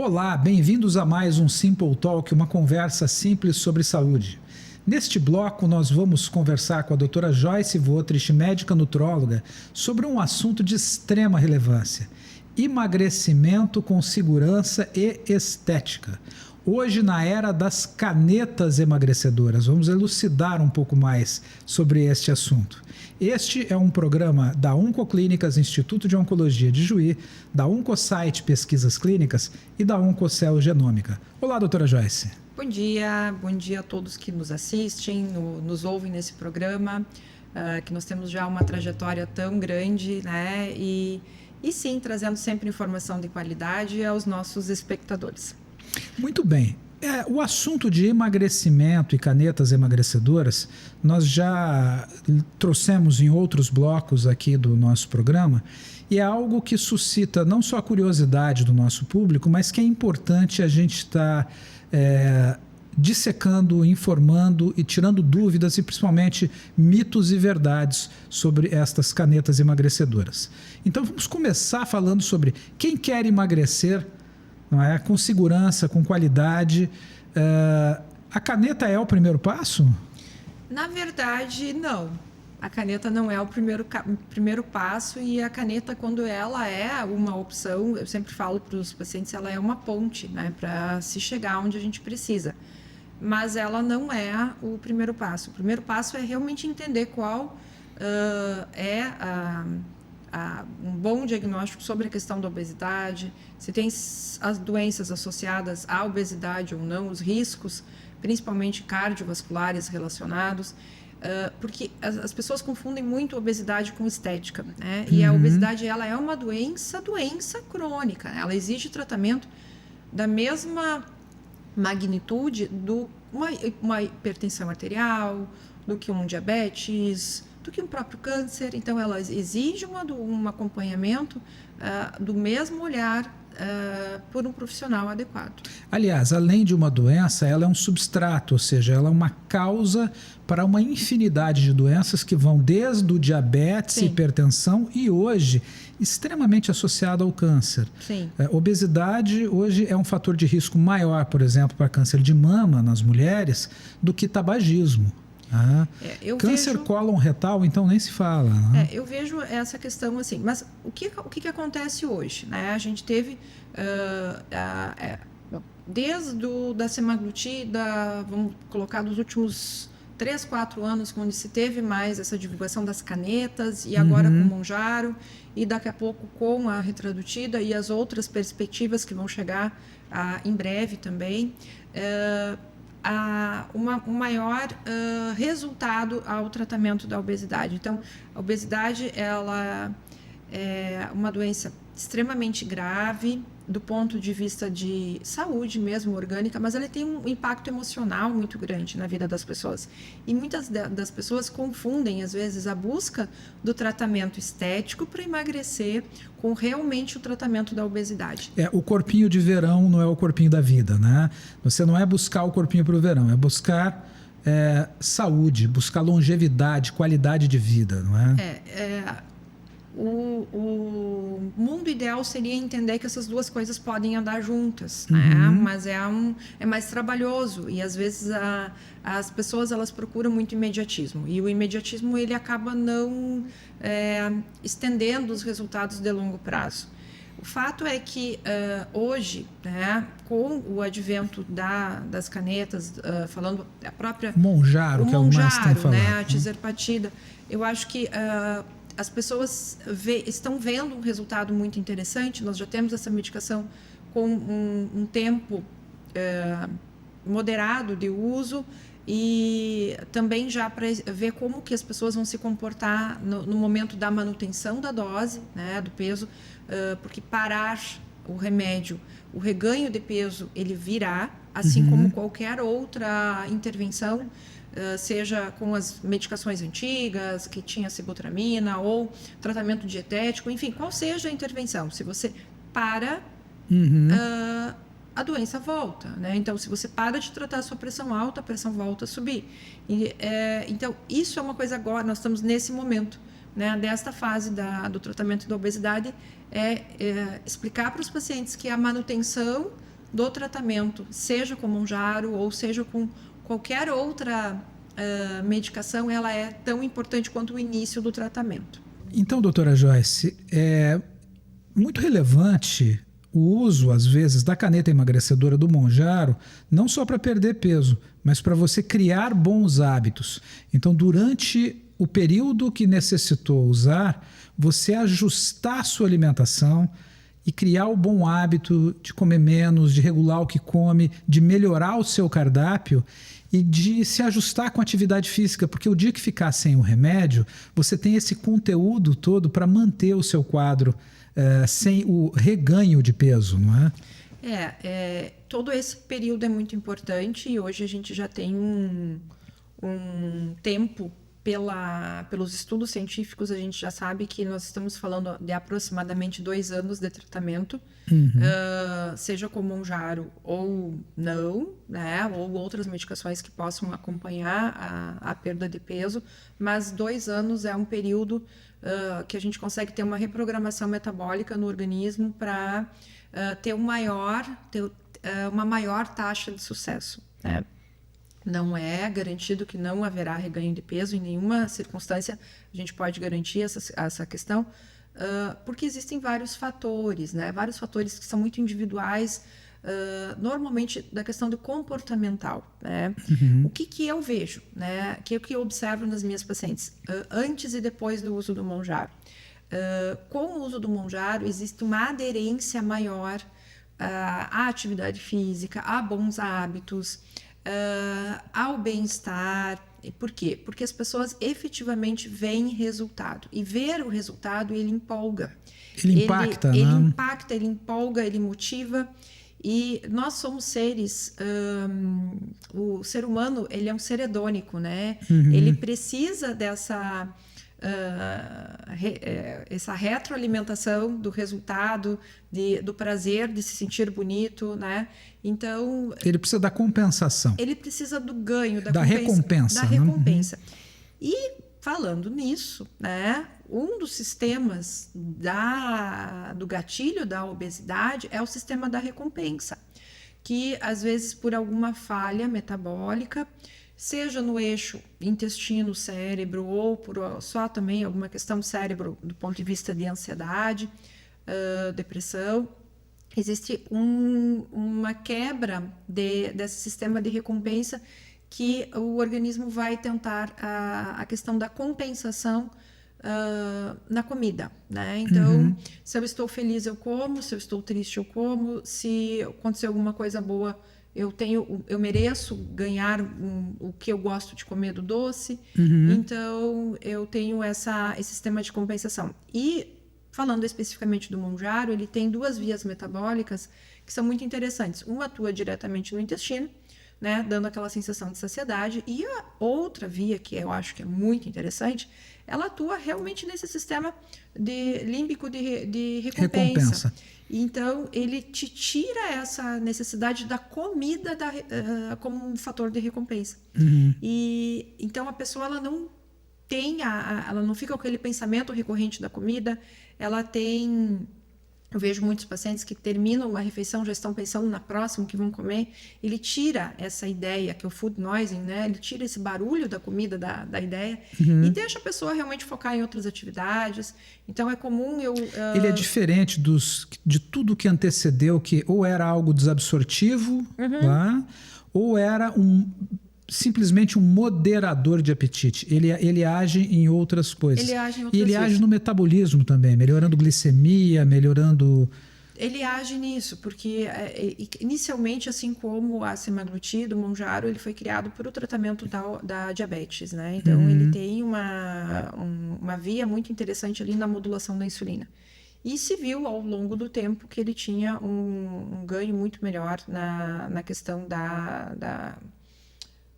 Olá, bem-vindos a mais um Simple Talk, uma conversa simples sobre saúde. Neste bloco, nós vamos conversar com a doutora Joyce Votrich, médica nutróloga, sobre um assunto de extrema relevância: emagrecimento com segurança e estética. Hoje, na era das canetas emagrecedoras, vamos elucidar um pouco mais sobre este assunto. Este é um programa da Oncoclínicas, Instituto de Oncologia de Juí, da Oncosite Pesquisas Clínicas e da Oncocell Genômica. Olá, doutora Joyce. Bom dia a todos que nos assistem, nos ouvem nesse programa, que nós temos já uma trajetória tão grande, né? E sim, trazendo sempre informação de qualidade aos nossos espectadores. Muito bem. O assunto de emagrecimento e canetas emagrecedoras, nós já trouxemos em outros blocos aqui do nosso programa, e é algo que suscita não só a curiosidade do nosso público, mas que é importante a gente estar dissecando, informando e tirando dúvidas e principalmente mitos e verdades sobre estas canetas emagrecedoras. Então vamos começar falando sobre quem quer emagrecer, não é? Com segurança, com qualidade. A caneta é o primeiro passo? Na verdade, não. A caneta não é o primeiro passo, e a caneta, quando ela é uma opção, eu sempre falo para os pacientes, ela é uma ponte, né, para se chegar onde a gente precisa. Mas ela não é o primeiro passo. O primeiro passo é realmente entender qual um bom diagnóstico sobre a questão da obesidade, se tem as doenças associadas à obesidade ou não, os riscos, principalmente cardiovasculares relacionados, porque as pessoas confundem muito a obesidade com estética, né? E a obesidade, ela é uma doença crônica, ela exige tratamento da mesma magnitude uma hipertensão arterial, do que um diabetes, do que um próprio câncer. Então, ela exige um acompanhamento do mesmo olhar por um profissional adequado. Aliás, além de uma doença, ela é um substrato, ou seja, ela é uma causa para uma infinidade de doenças que vão desde o diabetes, Sim. hipertensão e hoje extremamente associada ao câncer. Sim. Obesidade hoje é um fator de risco maior, por exemplo, para câncer de mama nas mulheres do que tabagismo. Câncer cólon retal, então nem se fala. Né? Eu vejo essa questão assim, mas o que acontece hoje? Né? A gente teve desde da semaglutida, vamos colocar dos últimos 3, 4 anos, quando se teve mais essa divulgação das canetas, e agora com o Mounjaro, e daqui a pouco com a retradutida e as outras perspectivas que vão chegar em breve também. Um maior resultado ao tratamento da obesidade. Então, a obesidade, ela é uma doença extremamente grave do ponto de vista de saúde mesmo, orgânica, mas ela tem um impacto emocional muito grande na vida das pessoas. E muitas das pessoas confundem, às vezes, a busca do tratamento estético para emagrecer com realmente o tratamento da obesidade. O corpinho de verão não é o corpinho da vida, né? Você não é buscar o corpinho para o verão, é buscar saúde, buscar longevidade, qualidade de vida, não é? O mundo ideal seria entender que essas duas coisas podem andar juntas, né? Mas é mais trabalhoso, e às vezes as pessoas, elas procuram muito imediatismo, e o imediatismo, ele acaba não estendendo os resultados de longo prazo. O fato é que hoje, né, com o advento das canetas, falando a própria Mounjaro, que é o mais tem falado, né, a tirzepatida, eu acho que as pessoas estão vendo um resultado muito interessante. Nós já temos essa medicação com um tempo moderado de uso, e também já para ver como que as pessoas vão se comportar no momento da manutenção da dose, né, do peso, porque parar o remédio, o reganho de peso, ele virá, assim como qualquer outra intervenção, seja com as medicações antigas, que tinha sibutramina, ou tratamento dietético, enfim, qual seja a intervenção. Se você para, a doença volta, né? Então, se você para de tratar a sua pressão alta, a pressão volta a subir. Então, isso é uma coisa agora, nós estamos nesse momento, né, desta fase do tratamento da obesidade, explicar para os pacientes que a manutenção do tratamento, seja com Mounjaro ou seja com qualquer outra medicação, ela é tão importante quanto o início do tratamento. Então, doutora Joyce, é muito relevante o uso, às vezes, da caneta emagrecedora do Mounjaro, não só para perder peso, mas para você criar bons hábitos. Então, durante o período que necessitou usar, você ajustar a sua alimentação e criar o bom hábito de comer menos, de regular o que come, de melhorar o seu cardápio e de se ajustar com a atividade física, porque o dia que ficar sem o remédio, você tem esse conteúdo todo para manter o seu quadro sem o reganho de peso, não é? Todo esse período é muito importante e hoje a gente já tem um tempo, pelos estudos científicos, a gente já sabe que nós estamos falando de aproximadamente 2 anos de tratamento, seja com Mounjaro ou não, né? Ou outras medicações que possam acompanhar a perda de peso, mas 2 anos é um período que a gente consegue ter uma reprogramação metabólica no organismo para ter uma maior taxa de sucesso, né? Não é garantido que não haverá reganho de peso, em nenhuma circunstância a gente pode garantir essa questão, porque existem vários fatores, né? Vários fatores que são muito individuais, normalmente da questão do comportamental, né? O que eu vejo, né? O que eu observo nas minhas pacientes, antes e depois do uso do Mounjaro. Com o uso do Mounjaro existe uma aderência maior à atividade física, a bons hábitos, ao bem-estar. Por quê? Porque as pessoas efetivamente veem resultado. E ver o resultado, ele empolga. Ele impacta, né? Ele impacta, ele empolga, ele motiva. E nós somos seres... o ser humano, ele é um ser hedônico, né? Ele precisa dessa... essa retroalimentação do resultado, do prazer de se sentir bonito, né? Então ele precisa da compensação, ele precisa do ganho, da recompensa, da recompensa. E falando nisso, né, um dos sistemas do gatilho da obesidade é o sistema da recompensa, que às vezes por alguma falha metabólica, seja no eixo intestino-cérebro ou por só também alguma questão do cérebro do ponto de vista de ansiedade, depressão, existe uma quebra desse sistema de recompensa que o organismo vai tentar a questão da compensação na comida, né? Então, se eu estou feliz eu como, se eu estou triste eu como, se acontecer alguma coisa boa eu mereço ganhar o que eu gosto de comer do doce, então eu tenho esse sistema de compensação. E falando especificamente do Mounjaro, ele tem 2 vias metabólicas que são muito interessantes. Uma atua diretamente no intestino, né, dando aquela sensação de saciedade, e a outra via, que eu acho que é muito interessante, ela atua realmente nesse sistema límbico de recompensa. Então, ele te tira essa necessidade da comida como um fator de recompensa. E então a pessoa ela não tem ela não fica com aquele pensamento recorrente da comida. Eu vejo muitos pacientes que terminam uma refeição, já estão pensando na próxima que vão comer. Ele tira essa ideia, que é o food noising, né? Ele tira esse barulho da comida da ideia e deixa a pessoa realmente focar em outras atividades. Então é comum Ele é diferente de tudo que antecedeu, que ou era algo desabsortivo, lá, ou era simplesmente um moderador de apetite. Ele age em outras coisas. Ele age no metabolismo também, melhorando glicemia, melhorando... Ele age nisso, porque inicialmente, assim como a semaglutida, o Mounjaro, ele foi criado para o tratamento da diabetes, né? Então, ele tem uma via muito interessante ali na modulação da insulina. E se viu ao longo do tempo que ele tinha um ganho muito melhor na questão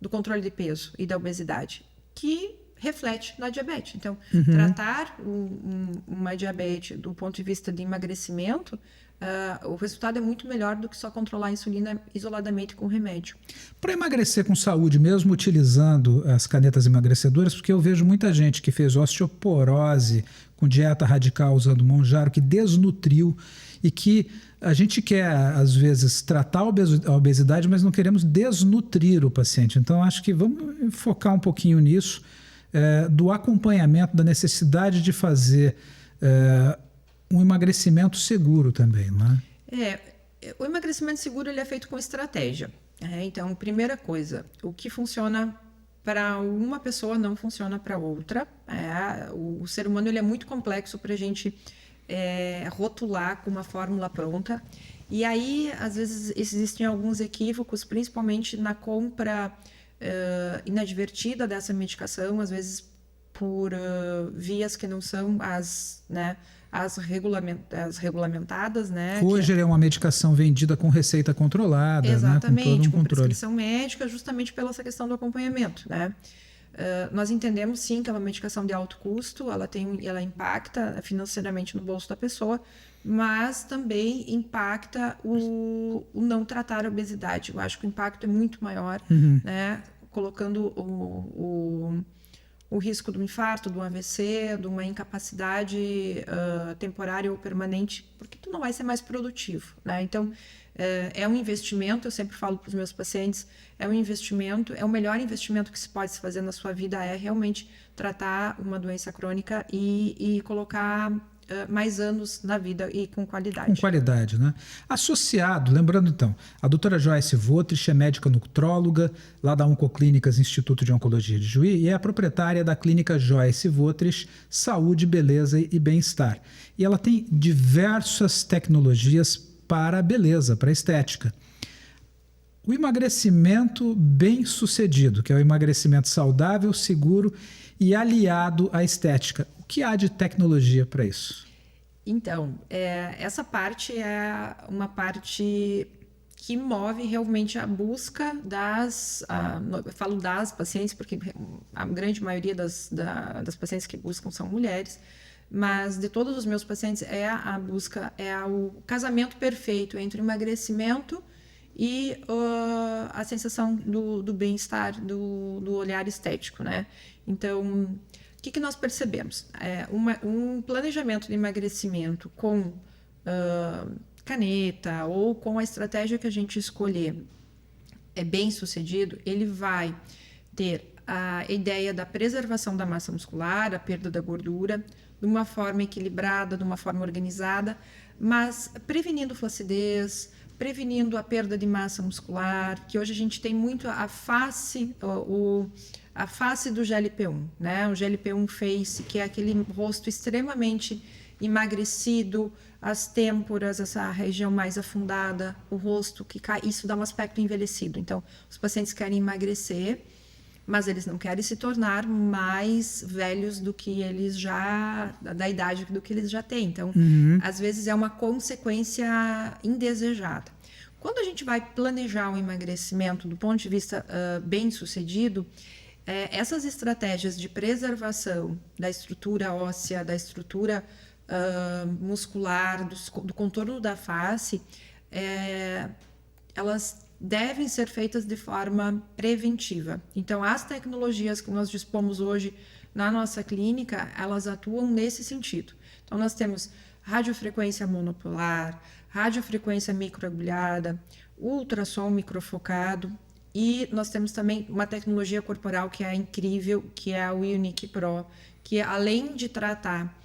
do controle de peso e da obesidade, que reflete na diabetes. Então, tratar uma diabetes do ponto de vista de emagrecimento, o resultado é muito melhor do que só controlar a insulina isoladamente com remédio. Para emagrecer com saúde, mesmo utilizando as canetas emagrecedoras, porque eu vejo muita gente que fez osteoporose com dieta radical usando Mounjaro, que desnutriu e que a gente quer, às vezes, tratar a obesidade, mas não queremos desnutrir o paciente. Então, acho que vamos focar um pouquinho nisso, do acompanhamento, da necessidade de fazer um emagrecimento seguro também, não é? O emagrecimento seguro ele é feito com estratégia. Então, primeira coisa, o que funciona para uma pessoa não funciona para outra. O ser humano ele é muito complexo para a gente rotular com uma fórmula pronta. E aí, às vezes, existem alguns equívocos, principalmente na compra inadvertida dessa medicação, às vezes por vias que não são as regulamentadas, né? Hoje é uma medicação vendida com receita controlada, exatamente, né? Com todo um com controle. prescrição médica, justamente pela essa questão do acompanhamento, né? Nós entendemos sim que é uma medicação de alto custo, ela impacta financeiramente no bolso da pessoa, mas também impacta o não tratar a obesidade. Eu acho que o impacto é muito maior, né? Colocando o risco do infarto, do AVC, de uma incapacidade temporária ou permanente, porque tu não vai ser mais produtivo, né? Então, é um investimento, eu sempre falo para os meus pacientes, é um investimento, é o melhor investimento que se pode fazer na sua vida, é realmente tratar uma doença crônica e colocar mais anos na vida e com qualidade. Com qualidade, né? Associado, lembrando então, a doutora Joyce Votrich é médica nutróloga lá da Oncoclínicas Instituto de Oncologia de Juí e é a proprietária da clínica Joyce Votrich Saúde, Beleza e Bem-Estar. E ela tem diversas tecnologias para a beleza, para a estética. O emagrecimento bem-sucedido, que é o emagrecimento saudável, seguro e aliado à estética. O que há de tecnologia para isso? Então, essa parte é uma parte que move realmente a busca eu falo das pacientes, porque a grande maioria das pacientes que buscam são mulheres, mas de todos os meus pacientes a busca, o casamento perfeito entre o emagrecimento e a sensação do bem-estar, do olhar estético, né? Então, o que nós percebemos? Um planejamento de emagrecimento com caneta ou com a estratégia que a gente escolher bem sucedido, ele vai ter a ideia da preservação da massa muscular, a perda da gordura, de uma forma equilibrada, de uma forma organizada, mas prevenindo flacidez, prevenindo a perda de massa muscular, que hoje a gente tem muito a face do GLP-1, né? O GLP-1 Face, que é aquele rosto extremamente emagrecido, as têmporas, essa região mais afundada, o rosto que cai, isso dá um aspecto envelhecido. Então, os pacientes querem emagrecer, mas eles não querem se tornar mais velhos do que eles da idade do que eles já têm. Então, às vezes é uma consequência indesejada. Quando a gente vai planejar o emagrecimento do ponto de vista bem-sucedido, essas estratégias de preservação da estrutura óssea, da estrutura muscular, do contorno da face, elas devem ser feitas de forma preventiva. Então, as tecnologias que nós dispomos hoje na nossa clínica, elas atuam nesse sentido. Então, nós temos radiofrequência monopolar, radiofrequência microagulhada, ultrassom microfocado, e nós temos também uma tecnologia corporal que é incrível, que é a Unique Pro, que além de tratar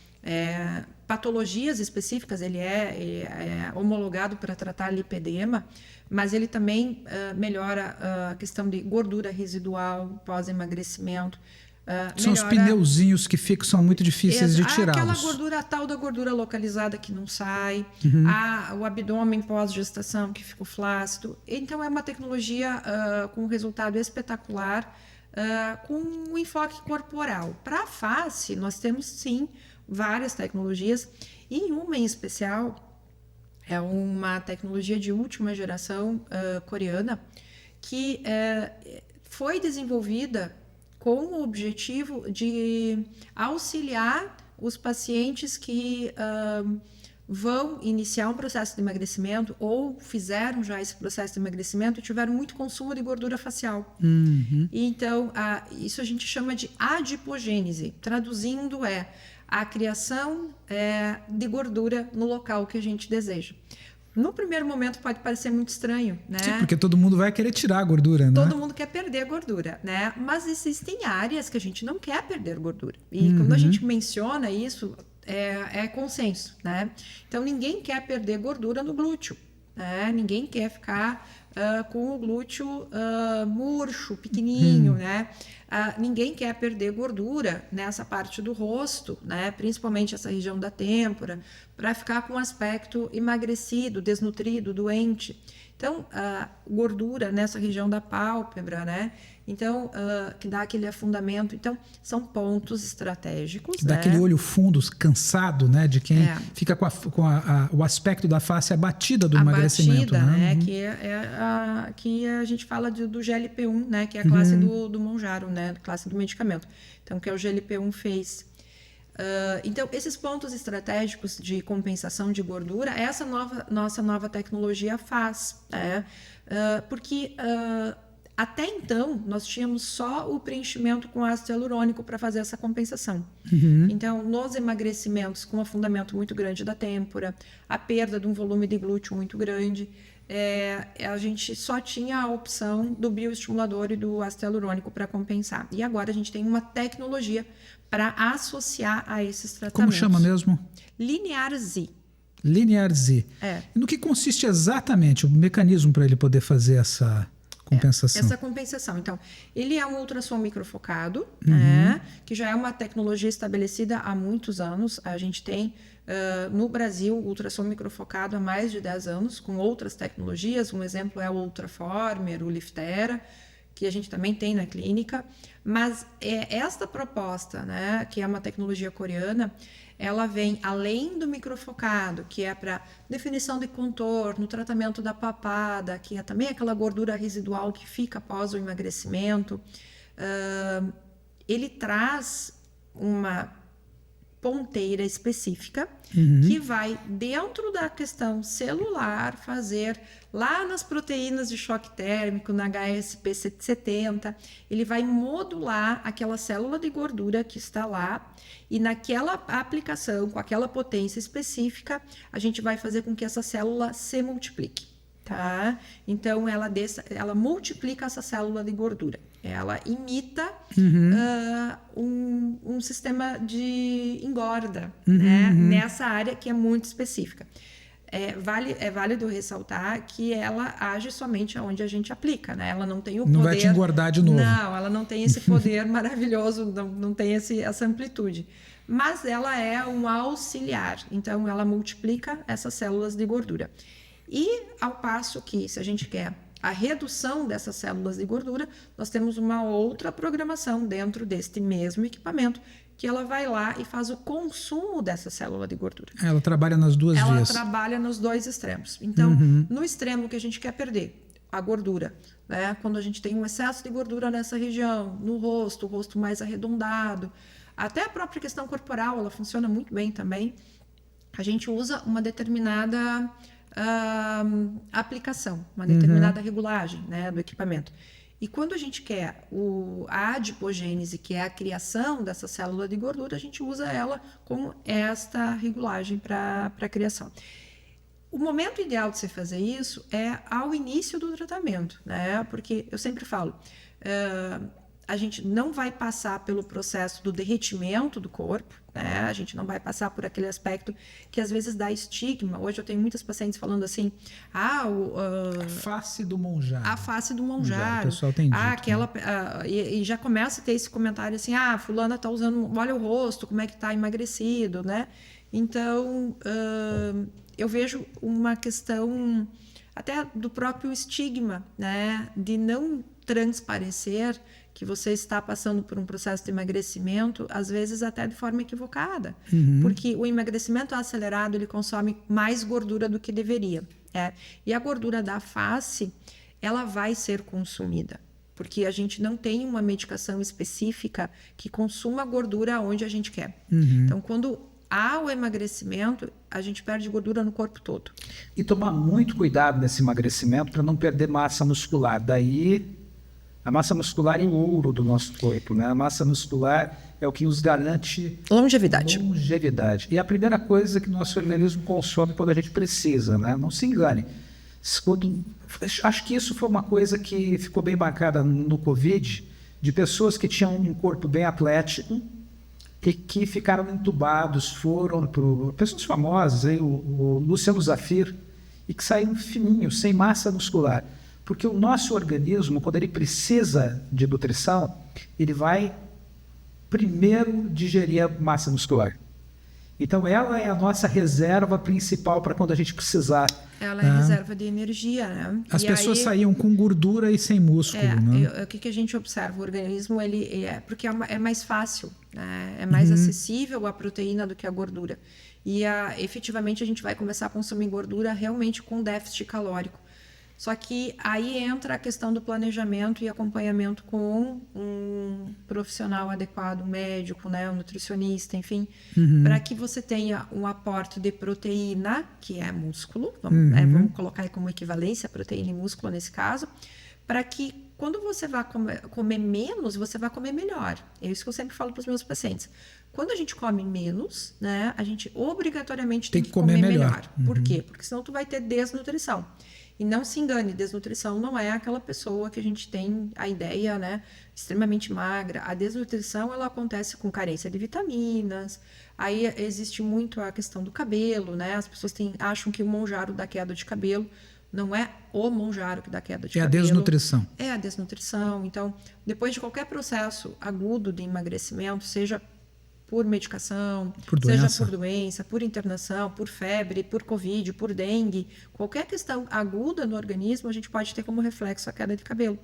patologias específicas, ele é homologado para tratar lipedema, mas ele também melhora a questão de gordura residual pós-emagrecimento. São os pneuzinhos que são muito difíceis de tirá-los. Aquela gordura, a tal da gordura localizada que não sai, o abdômen pós-gestação que ficou flácido. Então, é uma tecnologia com um resultado espetacular, com um enfoque corporal. Para a face, nós temos sim várias tecnologias, e uma em especial é uma tecnologia de última geração coreana que foi desenvolvida com o objetivo de auxiliar os pacientes que vão iniciar um processo de emagrecimento ou fizeram já esse processo de emagrecimento e tiveram muito consumo de gordura facial. Então, isso a gente chama de adipogênese. Traduzindo, a criação de gordura no local que a gente deseja. No primeiro momento pode parecer muito estranho, né? Sim, porque todo mundo vai querer tirar a gordura, né? Todo mundo quer perder a gordura, né? Mas existem áreas que a gente não quer perder gordura. E quando a gente menciona isso, é consenso, né? Então, ninguém quer perder gordura no glúteo, né? Ninguém quer ficar com o glúteo murcho, pequenininho, né? Ninguém quer perder gordura nessa parte do rosto, né? Principalmente essa região da têmpora, para ficar com um aspecto emagrecido, desnutrido, doente. Então, gordura nessa região da pálpebra, né? Então, que dá aquele afundamento. Então, são pontos estratégicos. Dá aquele olho fundo, cansado, né? De quem fica com o aspecto da face abatida do emagrecimento. Abatida, né? Que a gente fala do GLP-1, né? Que é a classe do Mounjaro, né? A classe do medicamento. Então, que é o GLP-1 fez. Então, esses pontos estratégicos de compensação de gordura, essa nossa nova tecnologia faz. Porque até então, nós tínhamos só o preenchimento com ácido hialurônico para fazer essa compensação. Então, nos emagrecimentos com afundamento muito grande da têmpora, a perda de um volume de glúteo muito grande, a gente só tinha a opção do bioestimulador e do ácido hialurônico para compensar. E agora a gente tem uma tecnologia para associar a esses tratamentos. Como chama mesmo? Linear Z. Linear Z. E no que consiste exatamente o mecanismo para ele poder fazer essa compensação? Essa compensação. Então, ele é um ultrassom microfocado, né, que já é uma tecnologia estabelecida há muitos anos. A gente tem no Brasil ultrassom microfocado há mais de 10 anos, com outras tecnologias. Um exemplo é o Ultraformer, o Liftera, que a gente também tem na clínica. Mas esta proposta, né, que é uma tecnologia coreana, ela vem além do microfocado, que é para definição de contorno, tratamento da papada, que é também aquela gordura residual que fica após o emagrecimento. Ele traz uma ponteira específica que vai dentro da questão celular fazer lá nas proteínas de choque térmico, na HSP70, ele vai modular aquela célula de gordura que está lá e naquela aplicação, com aquela potência específica, a gente vai fazer com que essa célula se multiplique. Tá? Então, ela multiplica essa célula de gordura. Ela imita um sistema de engorda, né? Nessa área que é muito específica. É válido ressaltar que ela age somente onde a gente aplica, né? Ela não tem o poder... Não vai te engordar de novo. Não, ela não tem esse poder maravilhoso, não tem essa amplitude. Mas ela é um auxiliar, então ela multiplica essas células de gordura. E ao passo que, se a gente quer a redução dessas células de gordura, nós temos uma outra programação dentro deste mesmo equipamento, que ela vai lá e faz o consumo dessa célula de gordura. Ela trabalha nas duas vias. Ela trabalha nos dois extremos. Então, no extremo que a gente quer perder, a gordura, né? Quando a gente tem um excesso de gordura nessa região, no rosto, o rosto mais arredondado, até a própria questão corporal, ela funciona muito bem também. A gente usa uma determinada aplicação, uma determinada regulagem, né, do equipamento. E quando a gente quer a adipogênese, que é a criação dessa célula de gordura, a gente usa ela com esta regulagem para a criação. O momento ideal de você fazer isso é ao início do tratamento, né? Porque eu sempre falo, a gente não vai passar pelo processo do derretimento do corpo, né? A gente não vai passar por aquele aspecto que às vezes dá estigma. Hoje eu tenho muitas pacientes falando assim, a face do Mounjaro. A face do Mounjaro. O pessoal tem dito, aquela, e já começa a ter esse comentário assim, fulana tá usando, olha o rosto, como é que tá emagrecido, né? Então, eu vejo uma questão até do próprio estigma, né? De não transparecer que você está passando por um processo de emagrecimento, às vezes até de forma equivocada. Porque o emagrecimento acelerado, ele consome mais gordura do que deveria. E a gordura da face, ela vai ser consumida. Porque a gente não tem uma medicação específica que consuma gordura onde a gente quer. Então, quando ao emagrecimento, a gente perde gordura no corpo todo. E tomar muito cuidado nesse emagrecimento para não perder massa muscular. Daí, a massa muscular é o ouro do nosso corpo, né? A massa muscular é o que nos garante longevidade. E a primeira coisa que o nosso organismo consome quando a gente precisa, né? Não se engane. Acho que isso foi uma coisa que ficou bem marcada no Covid, de pessoas que tinham um corpo bem atlético, que ficaram entubados, foram para pessoas famosas, aí, o Luciano Zafir, e que saíram fininhos, sem massa muscular. Porque o nosso organismo, quando ele precisa de nutrição, ele vai primeiro digerir a massa muscular. Então, ela é a nossa reserva principal para quando a gente precisar. Ela é a reserva de energia, né? As pessoas saíam com gordura e sem músculo, né? O que a gente observa? O organismo, porque é mais fácil, né? É mais acessível a proteína do que a gordura. E, efetivamente, a gente vai começar a consumir gordura realmente com déficit calórico. Só que aí entra a questão do planejamento e acompanhamento com um profissional adequado, um médico, né, um nutricionista, enfim, para que você tenha um aporte de proteína, que é músculo, vamos colocar aí como equivalência, proteína e músculo nesse caso, para que quando você vai comer menos, você vai comer melhor. É isso que eu sempre falo para os meus pacientes. Quando a gente come menos, né, a gente obrigatoriamente tem que comer melhor. Por quê? Porque senão tu vai ter desnutrição. E não se engane, desnutrição não é aquela pessoa que a gente tem a ideia, né, extremamente magra. A desnutrição, ela acontece com carência de vitaminas. Aí existe muito a questão do cabelo, né? As pessoas acham que o monjaro dá queda de cabelo. Não é o monjaro que dá queda de cabelo. É a desnutrição. É a desnutrição. Então, depois de qualquer processo agudo de emagrecimento, seja por medicação, seja por doença, por internação, por febre, por Covid, por dengue, qualquer questão aguda no organismo, a gente pode ter como reflexo a queda de cabelo.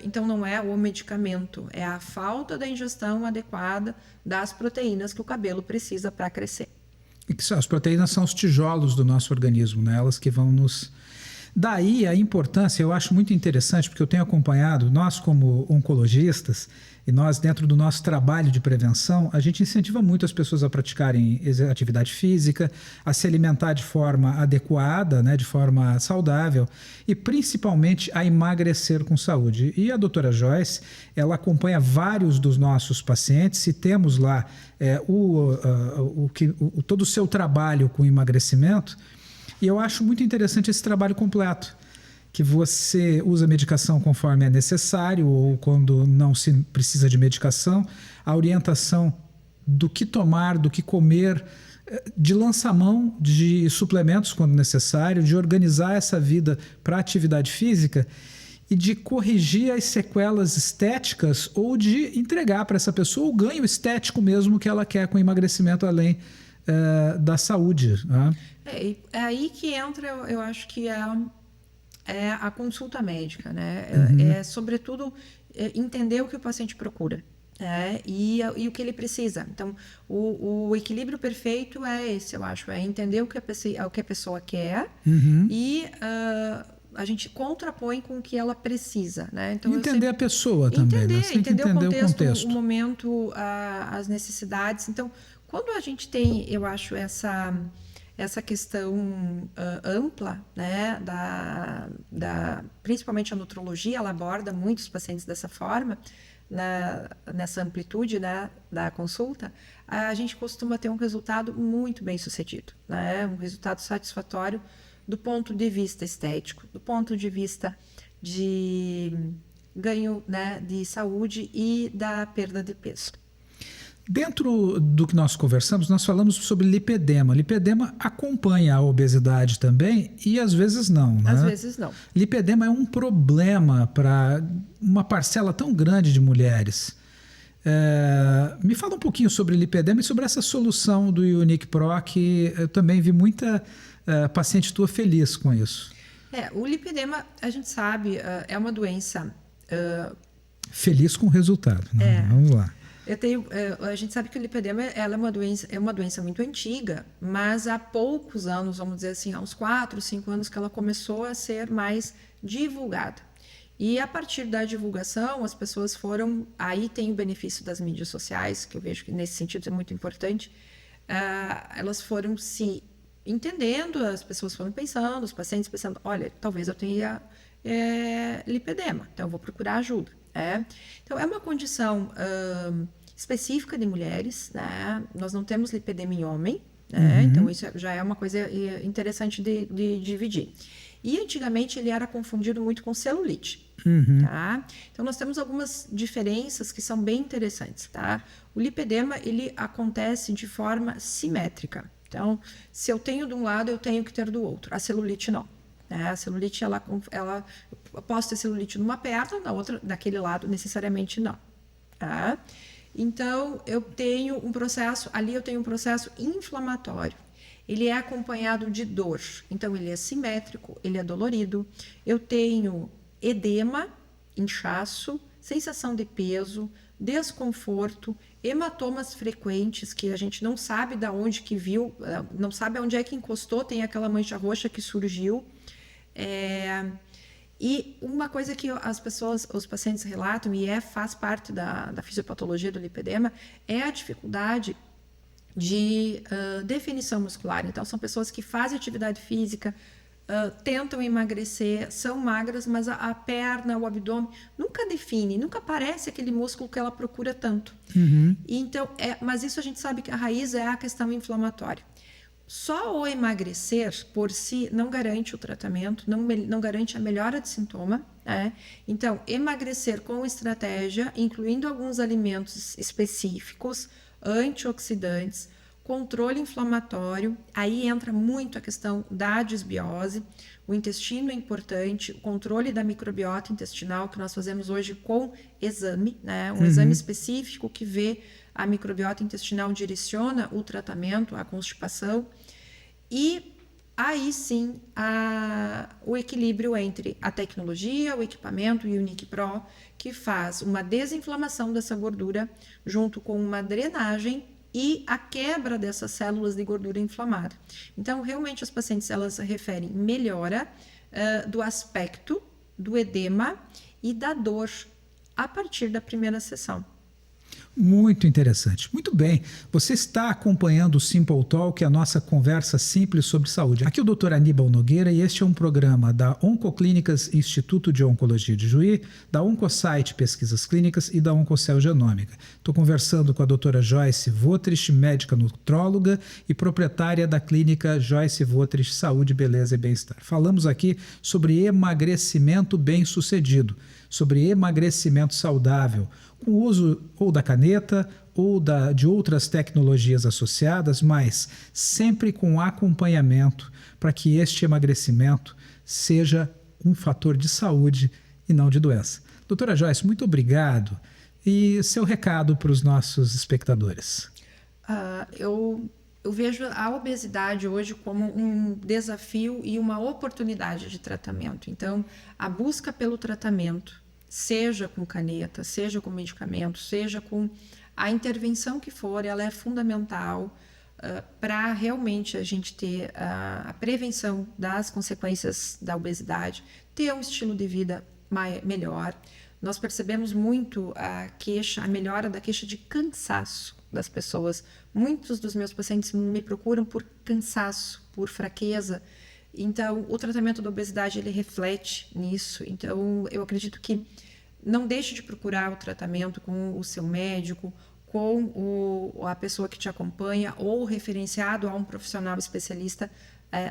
Então, não é o medicamento, é a falta da ingestão adequada das proteínas que o cabelo precisa para crescer. E que as proteínas são os tijolos do nosso organismo, né? Elas que vão nos... Daí a importância, eu acho muito interessante, porque eu tenho acompanhado, nós como oncologistas, e nós dentro do nosso trabalho de prevenção, a gente incentiva muito as pessoas a praticarem atividade física, a se alimentar de forma adequada, né, de forma saudável, e principalmente a emagrecer com saúde. E a doutora Joyce, ela acompanha vários dos nossos pacientes, e temos lá todo o seu trabalho com emagrecimento, e eu acho muito interessante esse trabalho completo, que você usa medicação conforme é necessário ou quando não se precisa de medicação, a orientação do que tomar, do que comer, de lançamão de suplementos quando necessário, de organizar essa vida para atividade física e de corrigir as sequelas estéticas ou de entregar para essa pessoa o ganho estético mesmo que ela quer com emagrecimento além da saúde. Né? É aí que entra, eu acho que é a consulta médica, né? Sobretudo, entender o que o paciente procura, né? E o que ele precisa. Então, o equilíbrio perfeito é esse, eu acho, é entender o que a pessoa quer e a gente contrapõe com o que ela precisa, né? Então, entender a pessoa também, né? Entender o contexto, o momento, as necessidades. Então, quando a gente tem, eu acho, essa questão ampla, né, principalmente a nutrologia, ela aborda muitos pacientes dessa forma, nessa amplitude, né, da consulta, a gente costuma ter um resultado muito bem sucedido, né, um resultado satisfatório do ponto de vista estético, do ponto de vista de ganho, né, de saúde e da perda de peso. Dentro do que nós conversamos, nós falamos sobre lipedema. Lipedema acompanha a obesidade também e às vezes não, né? Às vezes não. Lipedema é um problema para uma parcela tão grande de mulheres. Me fala um pouquinho sobre lipedema e sobre essa solução do Unique Pro, que eu também vi muita paciente tua feliz com isso. O lipedema, a gente sabe, é uma doença... Feliz com o resultado, né? Vamos lá. A gente sabe que o lipedema ela é uma doença muito antiga, mas há poucos anos, vamos dizer assim, há uns 4, 5 anos que ela começou a ser mais divulgada. E a partir da divulgação, as pessoas foram... Aí tem o benefício das mídias sociais, que eu vejo que nesse sentido é muito importante. elas foram se entendendo, as pessoas foram pensando, os pacientes pensando, olha, talvez eu tenha lipedema, então eu vou procurar ajuda. Então, é uma condição específica de mulheres, né? Nós não temos lipedema em homem, né? Então isso já é uma coisa interessante de dividir. E antigamente ele era confundido muito com celulite. Tá? Então nós temos algumas diferenças que são bem interessantes. Tá? O lipedema ele acontece de forma simétrica. Então, se eu tenho de um lado, eu tenho que ter do outro. A celulite não. Né? A celulite, eu posso ter celulite numa perna, na outra, daquele lado, necessariamente não. Tá? Então, eu tenho um processo inflamatório. Ele é acompanhado de dor. Então, ele é simétrico, ele é dolorido. Eu tenho edema, inchaço, sensação de peso, desconforto, hematomas frequentes que a gente não sabe de onde que viu, não sabe onde é que encostou, tem aquela mancha roxa que surgiu. E uma coisa que os pacientes relatam, e faz parte da fisiopatologia do lipedema, é a dificuldade de definição muscular. Então, são pessoas que fazem atividade física, tentam emagrecer, são magras, mas a perna, o abdômen, nunca define, nunca aparece aquele músculo que ela procura tanto. Então, mas isso a gente sabe que a raiz é a questão inflamatória. Só o emagrecer por si não garante o tratamento, não garante a melhora de sintoma. Né? Então, emagrecer com estratégia, incluindo alguns alimentos específicos, antioxidantes, controle inflamatório, aí entra muito a questão da desbiose, o intestino é importante, o controle da microbiota intestinal, que nós fazemos hoje com exame, né? Um exame específico que vê a microbiota intestinal, direciona o tratamento, a constipação, e aí sim o equilíbrio entre a tecnologia, o equipamento e o NIC-PRO, que faz uma desinflamação dessa gordura, junto com uma drenagem e a quebra dessas células de gordura inflamada. Então, realmente, as pacientes elas referem melhora do aspecto, do edema e da dor a partir da primeira sessão. Muito interessante. Muito bem. Você está acompanhando o Simple Talk, a nossa conversa simples sobre saúde. Aqui é o Dr. Aníbal Nogueira e este é um programa da Oncoclínicas Instituto de Oncologia de Juí, da Oncosite Pesquisas Clínicas e da Oncocell Genômica. Estou conversando com a doutora Joyce Votrich, médica nutróloga e proprietária da clínica Joyce Votrich Saúde, Beleza e Bem-Estar. Falamos aqui sobre emagrecimento bem-sucedido, sobre emagrecimento saudável, com o uso ou da caneta ou de outras tecnologias associadas, mas sempre com acompanhamento para que este emagrecimento seja um fator de saúde e não de doença. Doutora Joyce, muito obrigado. E seu recado para os nossos espectadores? Eu vejo a obesidade hoje como um desafio e uma oportunidade de tratamento. Então, a busca pelo tratamento, seja com caneta, seja com medicamento, seja com a intervenção que for, ela é fundamental para realmente a gente ter a prevenção das consequências da obesidade, ter um estilo de vida melhor. Nós percebemos muito a melhora da queixa de cansaço das pessoas. Muitos dos meus pacientes me procuram por cansaço, por fraqueza. Então, o tratamento da obesidade, ele reflete nisso. Então, eu acredito que não deixe de procurar o tratamento com o seu médico, com a pessoa que te acompanha ou referenciado a um profissional especialista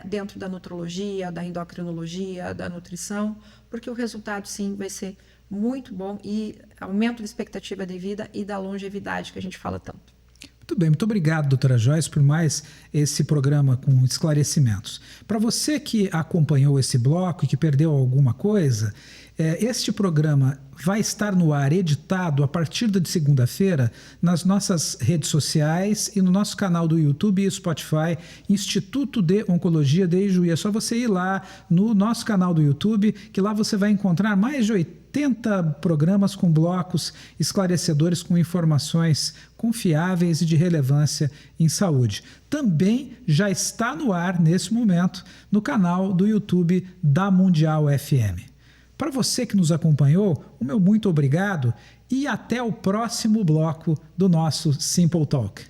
dentro da nutrologia, da endocrinologia, da nutrição, porque o resultado, sim, vai ser muito bom e aumento da expectativa de vida e da longevidade que a gente fala tanto. Muito bem, muito obrigado, doutora Joyce, por mais esse programa com esclarecimentos. Para você que acompanhou esse bloco e que perdeu alguma coisa, este programa vai estar no ar editado a partir de segunda-feira nas nossas redes sociais e no nosso canal do YouTube e Spotify, Instituto de Oncologia de Ijuí. É só você ir lá no nosso canal do YouTube, que lá você vai encontrar mais de 80 programas com blocos esclarecedores com informações confiáveis e de relevância em saúde. Também já está no ar, nesse momento, no canal do YouTube da Mundial FM. Para você que nos acompanhou, o meu muito obrigado e até o próximo bloco do nosso Simple Talk.